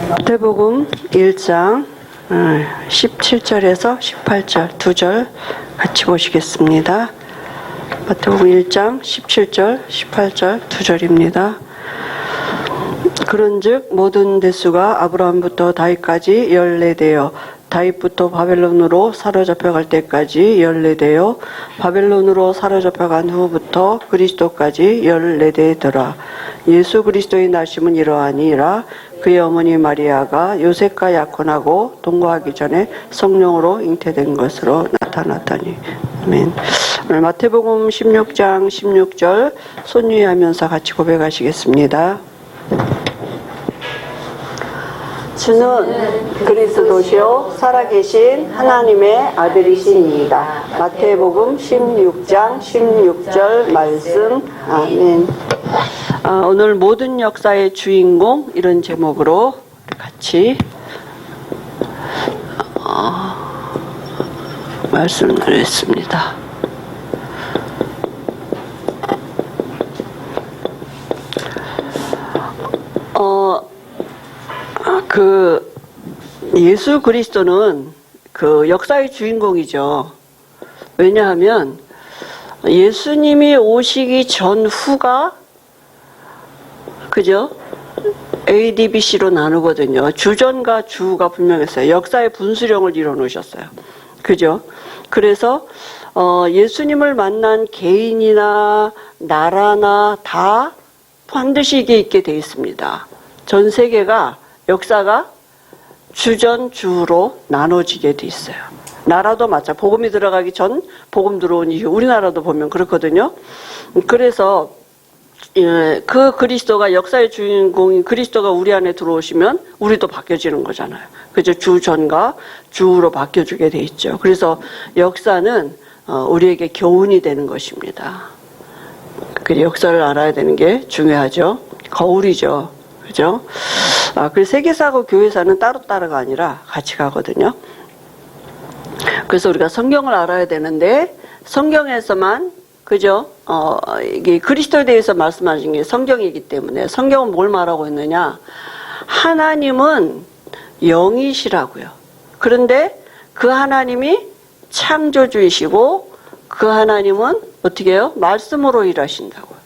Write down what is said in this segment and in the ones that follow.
마태복음 1장 17절에서 18절 두 절 같이 보시겠습니다. 마태복음 1장 17절 18절 두 절입니다. 그런즉 모든 대수가 아브라함부터 다윗까지 연례되어 다윗부터 바벨론으로 사로잡혀갈 때까지 연례되어 바벨론으로 사로잡혀간 후부터 그리스도까지 연례되더라. 예수 그리스도의 나심은 이러하니라. 그의 어머니 마리아가 요셉과 약혼하고 동거하기 전에 성령으로 잉태된 것으로 나타났다니. 아멘. 오늘 마태복음 16장 16절 손유의하면서 같이 고백하시겠습니다. 주는 그리스도시요 살아계신 하나님의 아들이시니이다. 마태복음 16장 16절 말씀. 아멘. 오늘 모든 역사의 주인공 이런 제목으로 같이 말씀을 드렸습니다. 예수 그리스도는 그 역사의 주인공이죠. 왜냐하면 예수님이 오시기 전후가 그죠? A, D, B, C로 나누거든요. 주전과 주가 분명했어요. 역사의 분수령을 이뤄 놓으셨어요. 그죠? 그래서 예수님을 만난 개인이나 나라나 다 반드시 이게 있게 돼 있습니다. 전 세계가 역사가 주전 주로 나눠지게 돼 있어요. 나라도 마찬가지. 복음이 들어가기 전 복음 들어온 이후 우리나라도 보면 그렇거든요. 그래서 그 그리스도가 역사의 주인공인 그리스도가 우리 안에 들어오시면 우리도 바뀌어지는 거잖아요. 그죠? 주전과 주로 바뀌어주게 돼 있죠. 그래서 역사는 우리에게 교훈이 되는 것입니다. 그 역사를 알아야 되는 게 중요하죠. 거울이죠. 그죠? 그래서 세계사하고 교회사는 따로따로가 아니라 같이 가거든요. 그래서 우리가 성경을 알아야 되는데 성경에서만 그죠? 이게 그리스도에 대해서 말씀하신 게 성경이기 때문에 성경은 뭘 말하고 있느냐? 하나님은 영이시라고요. 그런데 그 하나님이 창조주이시고 그 하나님은 어떻게 해요? 말씀으로 일하신다고요.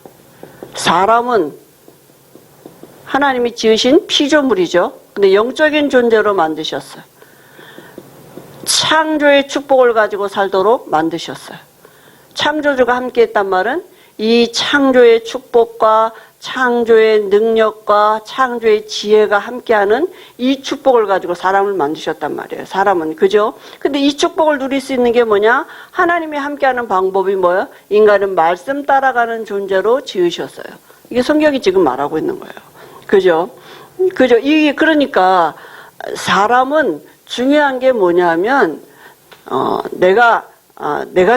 사람은 하나님이 지으신 피조물이죠. 근데 영적인 존재로 만드셨어요. 창조의 축복을 가지고 살도록 만드셨어요. 창조주가 함께했단 말은 이 창조의 축복과 창조의 능력과 창조의 지혜가 함께하는 이 축복을 가지고 사람을 만드셨단 말이에요. 사람은 그죠? 근데 이 축복을 누릴 수 있는 게 뭐냐? 하나님이 함께하는 방법이 뭐예요? 인간은 말씀 따라가는 존재로 지으셨어요. 이게 성경이 지금 말하고 있는 거예요. 그죠? 그죠? 이게 그러니까 사람은 중요한 게 뭐냐면 내가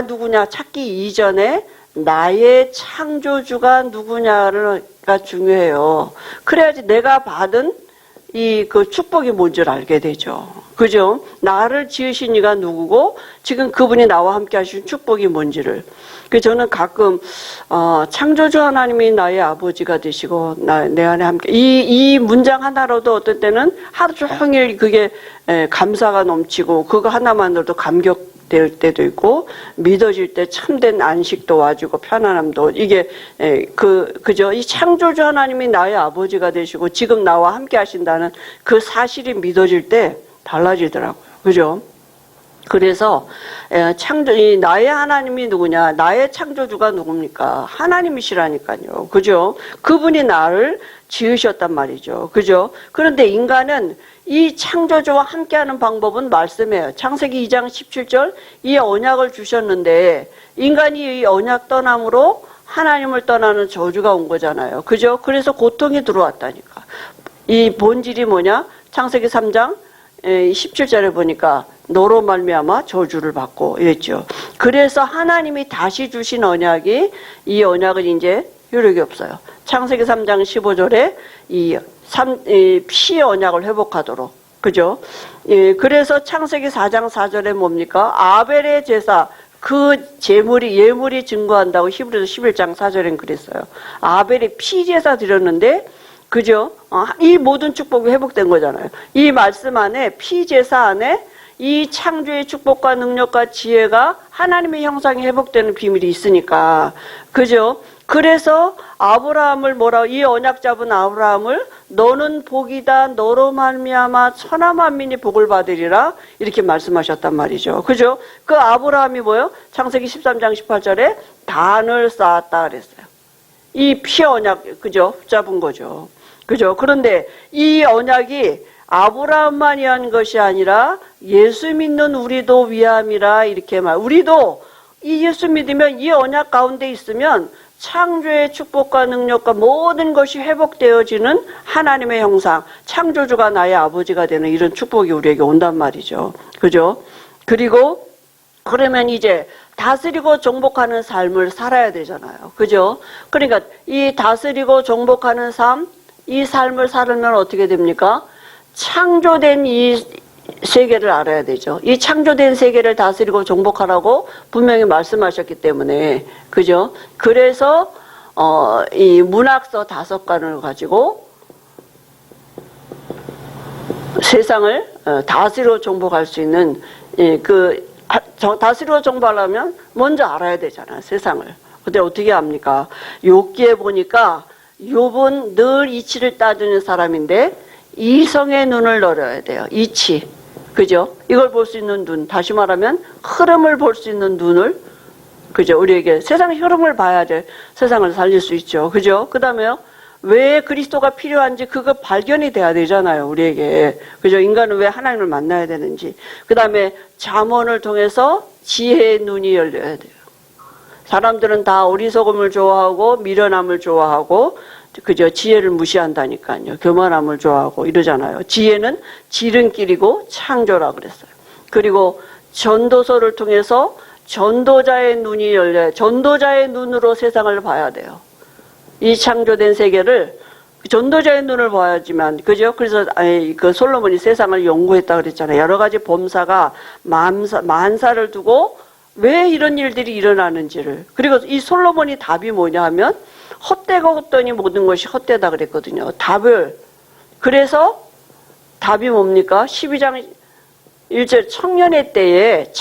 누구냐 찾기 이전에 나의 창조주가 누구냐가 중요해요. 그래야지 내가 받은 그 축복이 뭔지를 알게 되죠. 그죠? 나를 지으신 이가 누구고 지금 그분이 나와 함께 하신 축복이 뭔지를. 저는 가끔 창조주 하나님이 나의 아버지가 되시고 내 안에 함께 이 문장 하나로도 어떤 때는 하루 종일 그게 감사가 넘치고 그거 하나만으로도 감격될 때도 있고 믿어질 때 참된 안식도 와주고 편안함도 이게 그죠? 이 창조주 하나님이 나의 아버지가 되시고 지금 나와 함께 하신다는 그 사실이 믿어질 때 달라지더라고요. 그죠? 그래서 나의 하나님이 누구냐? 나의 창조주가 누굽니까? 하나님이시라니까요. 그죠? 그분이 나를 지으셨단 말이죠. 그죠? 그런데 인간은 이 창조주와 함께하는 방법은 말씀이에요. 창세기 2장 17절 이 언약을 주셨는데 인간이 이 언약 떠남으로 하나님을 떠나는 저주가 온 거잖아요. 그죠? 그래서 고통이 들어왔다니까. 이 본질이 뭐냐? 창세기 3장 17절에 보니까 너로 말미암아 저주를 받고 이랬죠. 그래서 하나님이 다시 주신 언약이 이 언약은 이제 효력이 없어요. 창세기 3장 15절에 이 피의 언약을 회복하도록. 그죠? 그래서 창세기 4장 4절에 뭡니까? 아벨의 제사 그 예물이 증거한다고 히브리서 11장 4절엔 그랬어요. 아벨이 피제사 드렸는데 그죠? 이 모든 축복이 회복된 거잖아요. 이 말씀 안에, 피제사 안에 이 창조의 축복과 능력과 지혜가 하나님의 형상이 회복되는 비밀이 있으니까. 그죠? 그래서 아브라함을 이 언약 잡은 아브라함을 너는 복이다, 너로 말미암아 천하 만민이 복을 받으리라 이렇게 말씀하셨단 말이죠. 그죠? 그 아브라함이 뭐예요? 창세기 13장 18절에 단을 쌓았다 그랬어요. 이 피 언약, 그죠? 잡은 거죠. 그죠? 그런데 이 언약이 아브라함만 위한 것이 아니라 예수 믿는 우리도 위함이라 이렇게 우리도 이 예수 믿으면 이 언약 가운데 있으면 창조의 축복과 능력과 모든 것이 회복되어지는 하나님의 형상, 창조주가 나의 아버지가 되는 이런 축복이 우리에게 온단 말이죠. 그죠? 그리고 그러면 이제 다스리고 정복하는 삶을 살아야 되잖아요. 그죠? 그러니까 이 다스리고 정복하는 삶, 이 삶을 살으면 어떻게 됩니까? 창조된 이 세계를 알아야 되죠. 이 창조된 세계를 다스리고 정복하라고 분명히 말씀하셨기 때문에, 그죠? 그래서 이 문학서 5권을 가지고 세상을 다스리고 정복할 수 있는 다스리고 정복하려면 먼저 알아야 되잖아요. 세상을. 근데 어떻게 합니까? 욥기에 보니까 욥은 늘 이치를 따지는 사람인데 이성의 눈을 열어야 돼요. 이치. 그죠? 이걸 볼 수 있는 눈. 다시 말하면 흐름을 볼 수 있는 눈을, 그죠? 우리에게 세상의 흐름을 봐야지 세상을 살릴 수 있죠. 그죠? 그 다음에요. 왜 그리스도가 필요한지 그거 발견이 돼야 되잖아요. 우리에게. 그죠? 인간은 왜 하나님을 만나야 되는지. 그 다음에 잠언을 통해서 지혜의 눈이 열려야 돼요. 사람들은 다 어리석음을 좋아하고 미련함을 좋아하고 그저 지혜를 무시한다니까요. 교만함을 좋아하고 이러잖아요. 지혜는 지름길이고 창조라 그랬어요. 그리고 전도서를 통해서 전도자의 눈이 열려요. 전도자의 눈으로 세상을 봐야 돼요. 이 창조된 세계를 전도자의 눈을 봐야지만, 그죠? 그래서 그 솔로몬이 세상을 연구했다 그랬잖아요. 여러 가지 범사가 만사를 두고 왜 이런 일들이 일어나는지를. 그리고 이 솔로몬이 답이 뭐냐 하면 헛되고 헛되니 모든 것이 헛되다 그랬거든요. 그래서 답이 뭡니까? 12장 1절 청년의 때에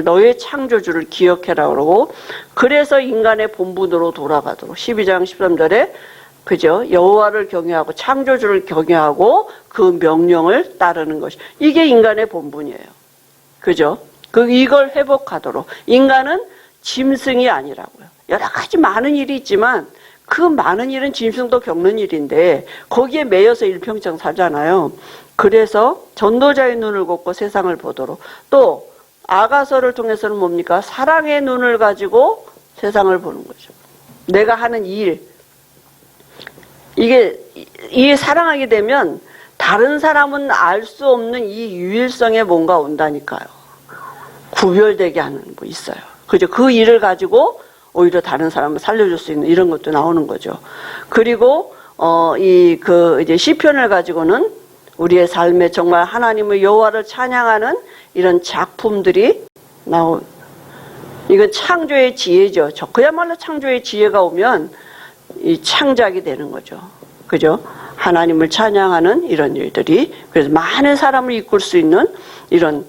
너의 창조주를 기억해라 그러고, 그래서 인간의 본분으로 돌아가도록 12장 13절에 그죠? 여호와를 경외하고 창조주를 경외하고 그 명령을 따르는 것이, 이게 인간의 본분이에요. 그죠? 이걸 회복하도록. 인간은 짐승이 아니라고요. 여러 가지 많은 일이 있지만 그 많은 일은 짐승도 겪는 일인데 거기에 매여서 일평생 살잖아요. 그래서 전도자의 눈을 걷고 세상을 보도록. 또 아가서를 통해서는 뭡니까? 사랑의 눈을 가지고 세상을 보는 거죠. 내가 하는 일, 이게 사랑하게 되면 다른 사람은 알 수 없는 이 유일성에 뭔가 온다니까요. 구별되게 하는 뭐 있어요. 그죠? 그 일을 가지고 오히려 다른 사람을 살려줄 수 있는 이런 것도 나오는 거죠. 그리고 이제 시편을 가지고는 우리의 삶에 정말 하나님의 여호와를 찬양하는 이런 작품들이 이건 창조의 지혜죠. 그야말로 창조의 지혜가 오면 이 창작이 되는 거죠. 그죠? 하나님을 찬양하는 이런 일들이, 그래서 많은 사람을 이끌 수 있는 이런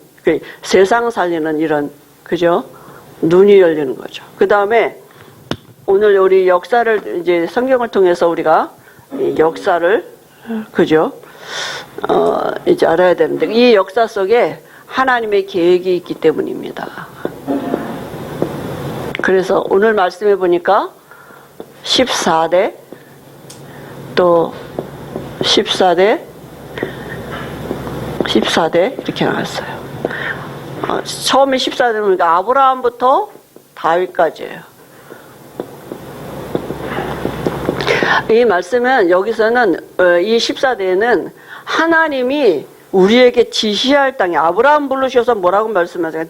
세상 살리는 이런, 그죠? 눈이 열리는 거죠. 그 다음에 오늘 우리 역사를 이제 성경을 통해서 우리가 역사를, 그죠? 이제 알아야 되는데 이 역사 속에 하나님의 계획이 있기 때문입니다. 그래서 오늘 말씀해 보니까 14대 또 14대 이렇게 나왔어요. 처음에 14대는 아브라함부터 다윗까지예요. 이 말씀은 여기서는 이 14대는 하나님이 우리에게 지시할 땅에 아브라함 부르셔서 뭐라고 말씀하세요?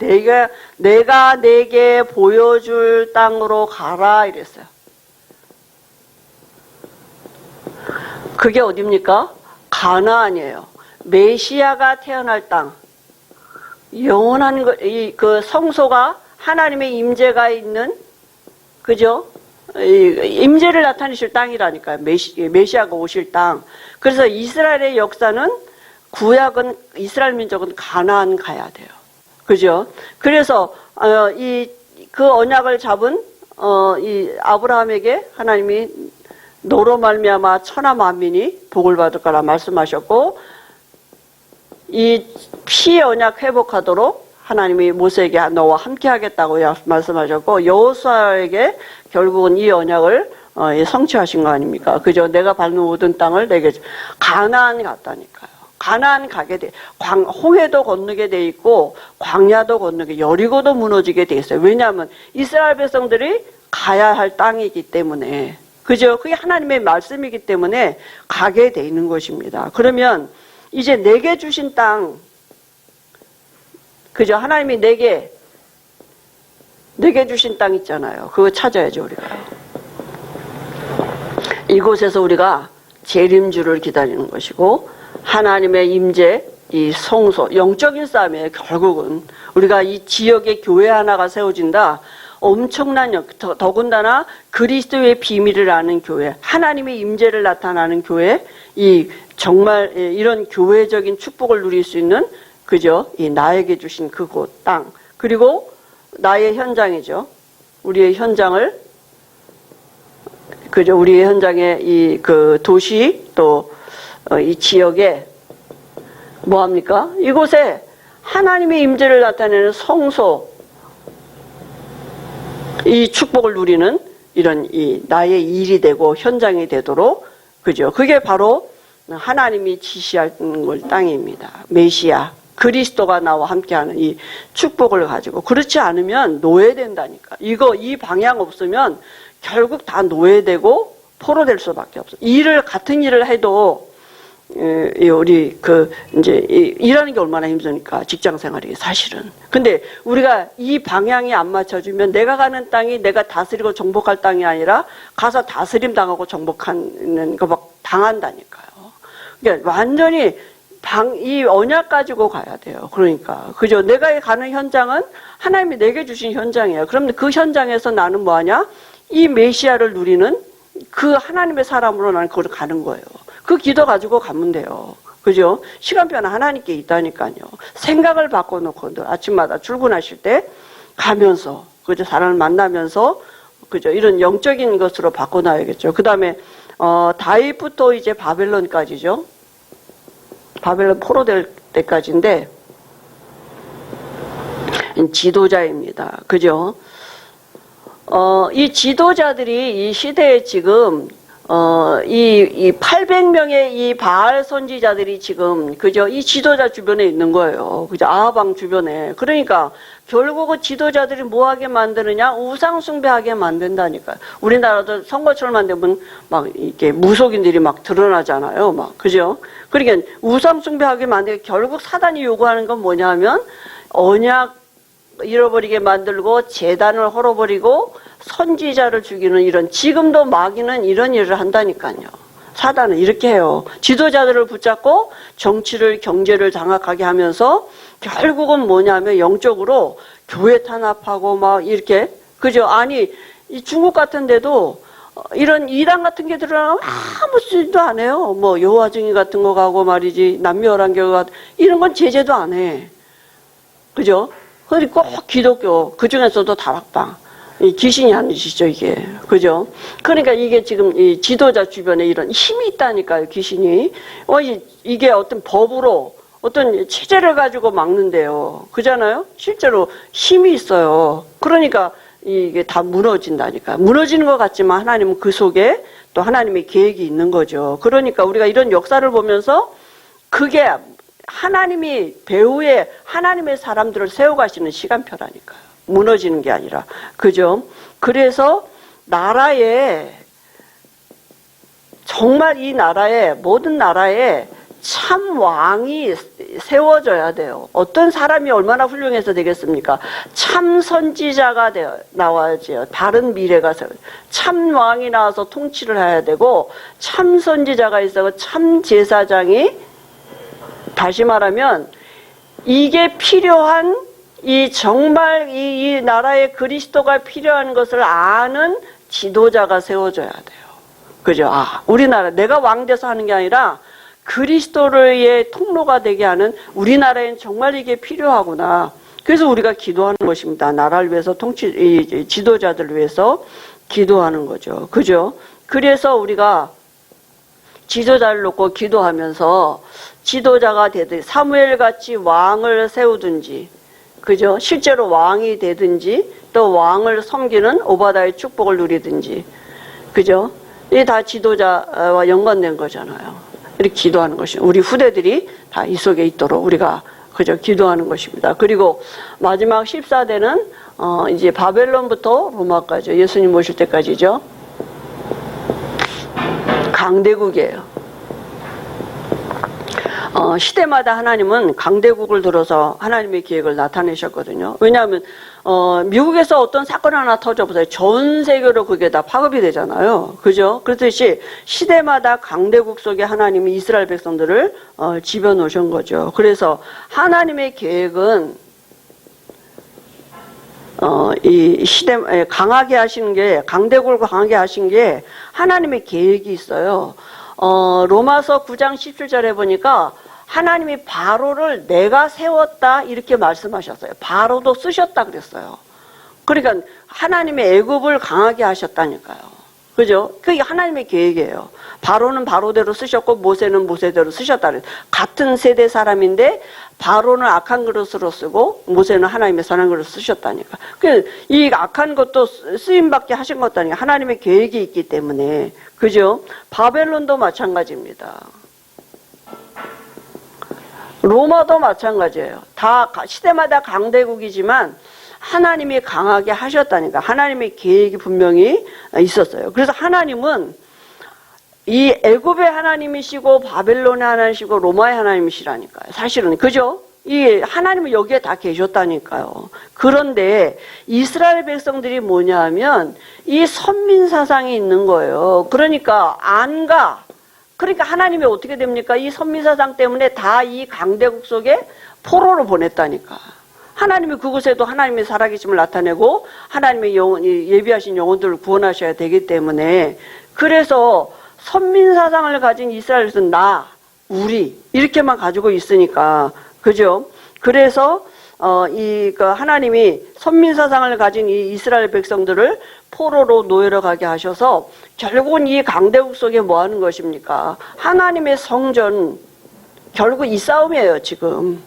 내가 내게 보여줄 땅으로 가라 이랬어요. 그게 어디입니까? 가나안이에요. 메시아가 태어날 땅. 영원한 그 성소가 하나님의 임재가 있는, 그죠? 임재를 나타내실 땅이라니까요. 메시아가 오실 땅. 그래서 이스라엘의 역사는 구약은 이스라엘 민족은 가나안 가야 돼요. 그죠? 그래서 그 언약을 잡은 이 아브라함에게 하나님이 너로 말미암아 천하 만민이 복을 받을 거라 말씀하셨고, 이 피의 언약 회복하도록 하나님이 모세에게 너와 함께 하겠다고 말씀하셨고, 여호수아에게 결국은 이 언약을 성취하신 거 아닙니까? 그죠? 내가 밟는 모든 땅을 내게 가나안 갔다니까요. 가나안 가게 돼. 홍해도 건너게 돼 있고 광야도 건너게, 여리고도 무너지게 돼 있어요. 왜냐하면 이스라엘 백성들이 가야 할 땅이기 때문에. 그죠? 그게 하나님의 말씀이기 때문에 가게 돼 있는 것입니다. 그러면 이제 내게 주신 땅, 그죠? 하나님이 내게 주신 땅 있잖아요. 그거 찾아야죠, 우리가. 이곳에서 우리가 재림주를 기다리는 것이고, 하나님의 임재, 이 성소, 영적인 싸움에 결국은 우리가 이 지역에 교회 하나가 세워진다. 엄청난 더군다나 그리스도의 비밀을 아는 교회, 하나님의 임재를 나타나는 교회, 이 정말 이런 교회적인 축복을 누릴 수 있는, 그죠? 이 나에게 주신 그곳 땅, 그리고 나의 현장이죠. 우리의 현장을, 그죠? 우리의 현장에 이 그 도시 또 이 지역에 뭐 합니까? 이곳에 하나님의 임재를 나타내는 성소, 이 축복을 누리는 이런 이 나의 일이 되고 현장이 되도록, 그죠? 그게 바로 하나님이 지시하는 땅입니다. 메시아, 그리스도가 나와 함께하는 이 축복을 가지고. 그렇지 않으면 노예된다니까. 이 방향 없으면 결국 다 노예되고 포로될 수밖에 없어. 같은 일을 해도 우리 이제 일하는 게 얼마나 힘드니까, 직장 생활이 사실은. 근데 우리가 이 방향이 안 맞춰주면 내가 가는 땅이 내가 다스리고 정복할 땅이 아니라 가서 다스림 당하고 정복하는 거 막 당한다니까요. 그러니까 완전히 이 언약 가지고 가야 돼요. 그러니까 그죠? 내가 가는 현장은 하나님이 내게 주신 현장이에요. 그럼 그 현장에서 나는 뭐 하냐? 이 메시아를 누리는 그 하나님의 사람으로 나는 그걸 가는 거예요. 그 기도 가지고 가면 돼요. 그죠? 시간표는 하나님께 있다니까요. 생각을 바꿔놓고 아침마다 출근하실 때 가면서, 그죠? 사람을 만나면서, 그죠? 이런 영적인 것으로 바꿔놔야겠죠. 그 다음에, 다윗부터 이제 바벨론까지죠. 바벨론 포로될 때까지인데, 지도자입니다. 그죠? 이 지도자들이 이 시대에 지금 이 800명의 이 바알 선지자들이 지금, 그죠? 이 지도자 주변에 있는 거예요. 그죠? 아하방 주변에. 그러니까 결국은 지도자들이 뭐 하게 만드느냐? 우상숭배하게 만든다니까요. 우리나라도 선거철만 되면 막 이렇게 무속인들이 막 드러나잖아요. 막. 그죠? 그러니까 우상숭배하게 만들고, 결국 사단이 요구하는 건 뭐냐면 언약 잃어버리게 만들고 제단을 헐어버리고 선지자를 죽이는, 이런, 지금도 마귀는 이런 일을 한다니까요. 사단은 이렇게 해요. 지도자들을 붙잡고 정치를, 경제를 장악하게 하면서 결국은 뭐냐면 영적으로 교회 탄압하고 막 이렇게, 그죠? 아니, 이 중국 같은 데도 이런 이단 같은 게 드러나면 아무 짓도 안 해요. 뭐 여호와 증인 같은 거 가고 말이지, 남녀란결 이런 건 제재도 안 해. 그죠? 그리고 꼭 기독교, 그 중에서도 다락방. 귀신이 하는 짓이죠, 이게. 그죠? 그러니까 이게 지금 이 지도자 주변에 이런 힘이 있다니까요, 귀신이. 이게 어떤 법으로, 어떤 체제를 가지고 막는데요. 그잖아요? 실제로 힘이 있어요. 그러니까 이게 다 무너진다니까. 무너지는 것 같지만 하나님은 그 속에 또 하나님의 계획이 있는 거죠. 그러니까 우리가 이런 역사를 보면서 그게 하나님이 배후에 하나님의 사람들을 세워가시는 시간표라니까요. 무너지는 게 아니라. 그죠? 그래서 나라에, 정말 이 나라에, 모든 나라에 참 왕이 세워져야 돼요. 어떤 사람이 얼마나 훌륭해서 되겠습니까? 참 선지자가 나와야지요. 다른 미래가 참 왕이 나와서 통치를 해야 되고, 참 선지자가 있어서 참 제사장이, 다시 말하면 이게 필요한, 이 정말 이 나라에 그리스도가 필요한 것을 아는 지도자가 세워져야 돼요. 그죠? 우리나라 내가 왕 돼서 하는 게 아니라 그리스도의 통로가 되게 하는, 우리나라엔 정말 이게 필요하구나. 그래서 우리가 기도하는 것입니다. 나라를 위해서 지도자들을 위해서 기도하는 거죠. 그죠? 그래서 우리가 지도자를 놓고 기도하면서 지도자가 되듯이 사무엘 같이 왕을 세우든지, 그죠? 실제로 왕이 되든지, 또 왕을 섬기는 오바다의 축복을 누리든지, 그죠? 이게 다 지도자와 연관된 거잖아요. 이렇게 기도하는 것이, 우리 후대들이 다 이 속에 있도록 우리가 그저 기도하는 것입니다. 그리고 마지막 14대는 이제 바벨론부터 로마까지, 예수님 오실 때까지죠. 강대국이에요. 시대마다 하나님은 강대국을 들어서 하나님의 계획을 나타내셨거든요. 왜냐하면 미국에서 어떤 사건 하나 터져보세요. 전 세계로 그게 다 파급이 되잖아요. 그죠? 그렇듯이 시대마다 강대국 속에 하나님이 이스라엘 백성들을 집어넣으신 거죠. 그래서 하나님의 계획은 이 시대 강하게 하시는 게, 강대국을 강하게 하신 게 하나님의 계획이 있어요. 로마서 9장 17절에 보니까 하나님이 바로를 내가 세웠다 이렇게 말씀하셨어요. 바로도 쓰셨다 그랬어요. 그러니까 하나님의 애굽을 강하게 하셨다니까요. 그죠? 그게 하나님의 계획이에요. 바로는 바로대로 쓰셨고 모세는 모세대로 쓰셨다 그랬어요. 같은 세대 사람인데 바로는 악한 그릇으로 쓰고 모세는 하나님의 선한 그릇으로 쓰셨다니까. 이 악한 것도 쓰임받게 하신 것도 아니고 하나님의 계획이 있기 때문에. 그죠? 바벨론도 마찬가지입니다. 로마도 마찬가지예요. 다 시대마다 강대국이지만 하나님이 강하게 하셨다니까. 하나님의 계획이 분명히 있었어요. 그래서 하나님은 이 애굽의 하나님이시고 바벨론의 하나님이시고 로마의 하나님이시라니까요. 사실은. 그죠? 이 하나님은 여기에 다 계셨다니까요. 그런데 이스라엘 백성들이 뭐냐 하면 이 선민 사상이 있는 거예요. 그러니까 안 가. 그러니까 하나님이 어떻게 됩니까? 이 선민 사상 때문에 다 이 강대국 속에 포로로 보냈다니까. 하나님이 그곳에도 하나님의 살아계심을 나타내고 하나님의 예비하신 영혼들을 구원하셔야 되기 때문에, 그래서 선민 사상을 가진 이스라엘에서는 나, 우리 이렇게만 가지고 있으니까. 그죠? 그래서 하나님이 선민 사상을 가진 이 이스라엘 백성들을 포로로 노예로 가게 하셔서 결국은 이 강대국 속에 뭐 하는 것입니까? 하나님의 성전, 결국 이 싸움이에요, 지금.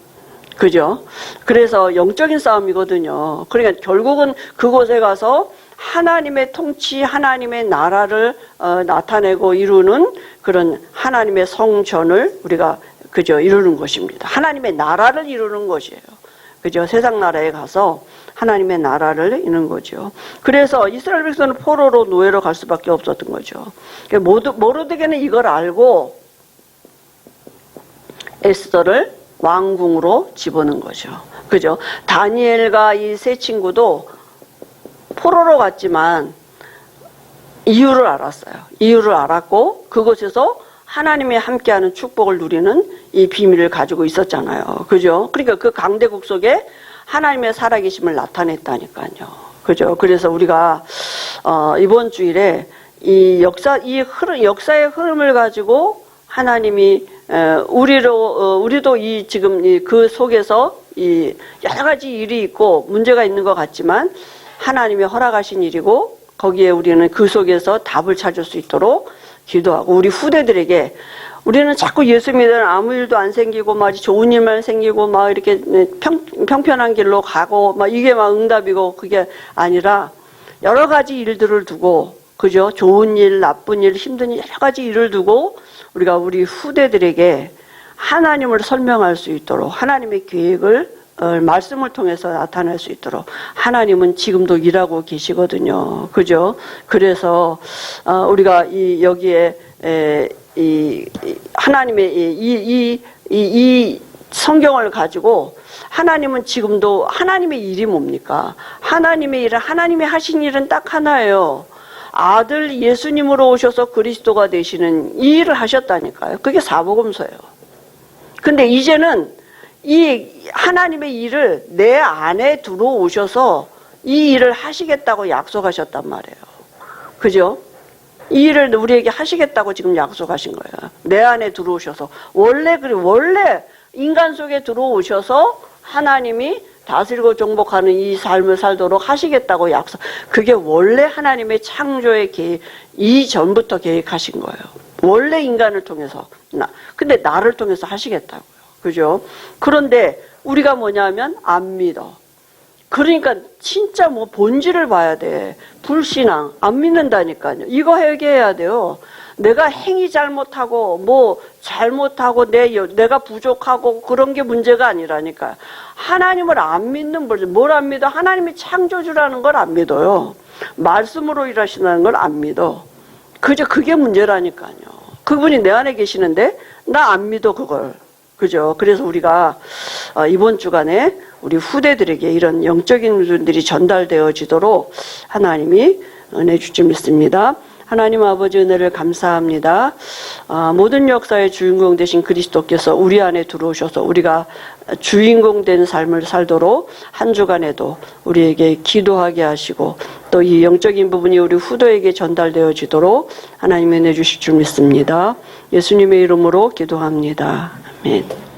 그죠? 그래서 영적인 싸움이거든요. 그러니까 결국은 그곳에 가서 하나님의 통치, 하나님의 나라를 나타내고 이루는 그런 하나님의 성전을 우리가 그죠? 이루는 것입니다. 하나님의 나라를 이루는 것이에요. 그죠? 세상 나라에 가서 하나님의 나라를 이루는 거죠. 그래서 이스라엘 백성은 포로로 노예로 갈 수밖에 없었던 거죠. 모르드게는 이걸 알고 에스더를 왕궁으로 집어넣은 거죠. 그죠? 다니엘과 이 세 친구도 포로로 갔지만 이유를 알았어요. 이유를 알았고 그곳에서 하나님이 함께하는 축복을 누리는 이 비밀을 가지고 있었잖아요. 그죠? 그러니까 그 강대국 속에 하나님의 살아계심을 나타냈다니까요. 그죠? 그래서 우리가 이번 주일에 이 역사의 흐름을 가지고 하나님이 우리도 지금 그 속에서 이 여러 가지 일이 있고 문제가 있는 것 같지만 하나님이 허락하신 일이고 거기에 우리는 그 속에서 답을 찾을 수 있도록 기도하고, 우리 후대들에게, 우리는 자꾸 예수 믿으면 아무 일도 안 생기고 막 좋은 일만 생기고 막 이렇게 평편한 길로 가고 막 이게 막 응답이고, 그게 아니라 여러 가지 일들을 두고, 그죠? 좋은 일, 나쁜 일, 힘든 일, 여러 가지 일을 두고 우리가 우리 후대들에게 하나님을 설명할 수 있도록, 하나님의 계획을 말씀을 통해서 나타낼 수 있도록 하나님은 지금도 일하고 계시거든요. 그죠? 그래서 우리가 여기에 하나님의 이 성경을 가지고 하나님은 지금도, 하나님의 일이 뭡니까? 하나님의 일은, 하나님이 하신 일은 딱 하나예요. 아들 예수님으로 오셔서 그리스도가 되시는 이 일을 하셨다니까요. 그게 사복음서예요. 근데 이제는 이 하나님의 일을 내 안에 들어오셔서 이 일을 하시겠다고 약속하셨단 말이에요. 그죠? 이 일을 우리에게 하시겠다고 지금 약속하신 거예요. 내 안에 들어오셔서. 원래 인간 속에 들어오셔서 하나님이 다스리고 정복하는 이 삶을 살도록 하시겠다고 약속. 그게 원래 하나님의 창조의 계획, 이전부터 계획하신 거예요. 원래 인간을 통해서. 근데 나를 통해서 하시겠다고요. 그죠? 그런데 우리가 뭐냐면 안 믿어. 그러니까 진짜 뭐 본질을 봐야 돼. 불신앙, 안 믿는다니까요. 이거 해결해야 돼요. 내가 행위 잘못하고 뭐 잘못하고 내가 부족하고 그런 게 문제가 아니라니까요. 하나님을 안 믿는 거죠. 뭘 안 믿어? 하나님이 창조주라는 걸 안 믿어요. 말씀으로 일하신다는 걸 안 믿어. 그게 문제라니까요. 그분이 내 안에 계시는데 나 안 믿어 그걸. 그죠? 그래서 우리가 이번 주간에 우리 후대들에게 이런 영적인 분들이 전달되어지도록 하나님이 은혜 줄 줄 믿습니다. 하나님 아버지 은혜를 감사합니다. 모든 역사의 주인공 되신 그리스도께서 우리 안에 들어오셔서 우리가 주인공 된 삶을 살도록 한 주간에도 우리에게 기도하게 하시고 또 이 영적인 부분이 우리 후대에게 전달되어지도록 하나님이 은혜 주실 줄 믿습니다. 예수님의 이름으로 기도합니다. 아멘.